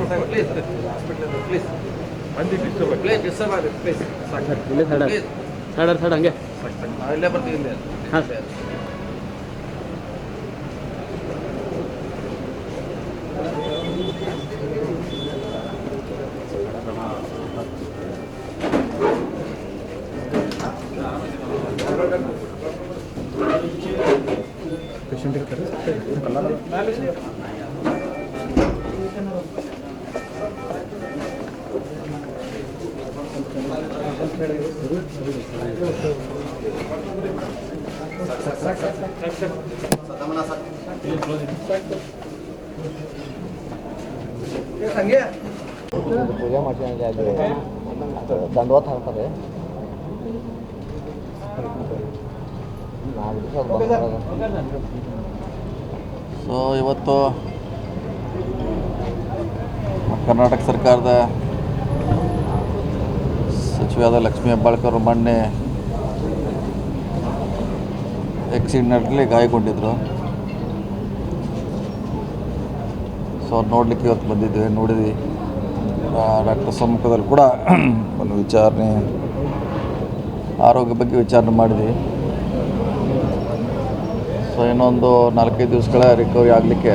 ಸಾಕು please please disturb ಆಗುತ್ತೆ please ಸಾಕು ಪ್ಲೀಸ್ ಹಂಗೆ ಇಲ್ಲೇ ಬರ್ತೀವಿ ಇಲ್ಲೇ ಹಾಂ ಸರ್. ಪೇಷಂಟ್ ಇರ್ತಾರೆ ಪೂಜೆ ಮಾಡ್ತೀನಿ ದಂಡವತ್ ಹಾಕ್ತಾರೆ. ಸೊ ಇವತ್ತು ಕರ್ನಾಟಕ ಸರ್ಕಾರದ ಸಚಿವರಾದ ಲಕ್ಷ್ಮೀ ಹೆಬ್ಬಾಳ್ಕರ್ ಮೊನ್ನೆ ಆಕ್ಸಿಡೆಂಟ್ನಲ್ಲಿ ಗಾಯಗೊಂಡಿದ್ದರು. ಸೊ ಅವ್ರು ನೋಡಲಿಕ್ಕೆ ಇವತ್ತು ಬಂದಿದ್ವಿ, ನೋಡಿದ್ವಿ. ಡಾಕ್ಟರ್ ಸಮ್ಮುಖದಲ್ಲಿ ಕೂಡ ಒಂದು ವಿಚಾರಣೆ, ಆರೋಗ್ಯ ಬಗ್ಗೆ ವಿಚಾರಣೆ ಮಾಡಿದ್ವಿ. ಸೊ ಇನ್ನೊಂದು 4-5 ದಿವಸಗಳ ರಿಕವರಿ ಆಗಲಿಕ್ಕೆ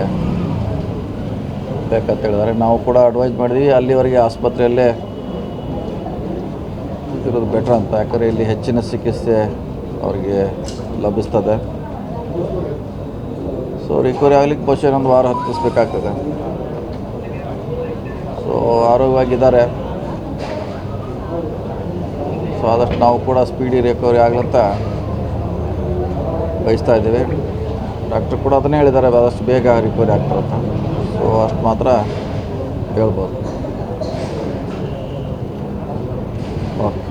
ಬೇಕಂತ ಹೇಳಿದ್ದಾರೆ. ನಾವು ಕೂಡ ಅಡ್ವೈಸ್ ಮಾಡಿದ್ವಿ ಅಲ್ಲಿವರೆಗೆ ಆಸ್ಪತ್ರೆಯಲ್ಲೇ ಇರೋದು ಬೆಟ್ರ್ ಅಂತ. ಯಾಕಂದರೆ ಇಲ್ಲಿ ಹೆಚ್ಚಿನ ಚಿಕಿತ್ಸೆ ಅವರಿಗೆ ಲಭಿಸ್ತದೆ. ಸೊ ರಿಕವರಿ ಆಗಲಿಕ್ಕೆ ಬಹುಶಃ ಇನ್ನೊಂದು ವಾರ ಹತ್ತಿಸ್ಬೇಕಾಗ್ತದೆ. ಸೊ ಆರೋಗ್ಯವಾಗಿದ್ದಾರೆ. ಸೊ ಆದಷ್ಟು ನಾವು ಕೂಡ ಸ್ಪೀಡಿ ರಿಕವರಿ ಆಗಲಂತ ಬಯಸ್ತಾ ಇದ್ದೀವಿ. ಡಾಕ್ಟ್ರು ಕೂಡ ಅದನ್ನೇ ಹೇಳಿದ್ದಾರೆ, ಆದಷ್ಟು ಬೇಗ ರಿಕವರಿ ಆಗ್ತಾರಂತ. ಸೊ ಅಷ್ಟು ಮಾತ್ರ ಹೇಳ್ಬೋದು. ಓಕೆ.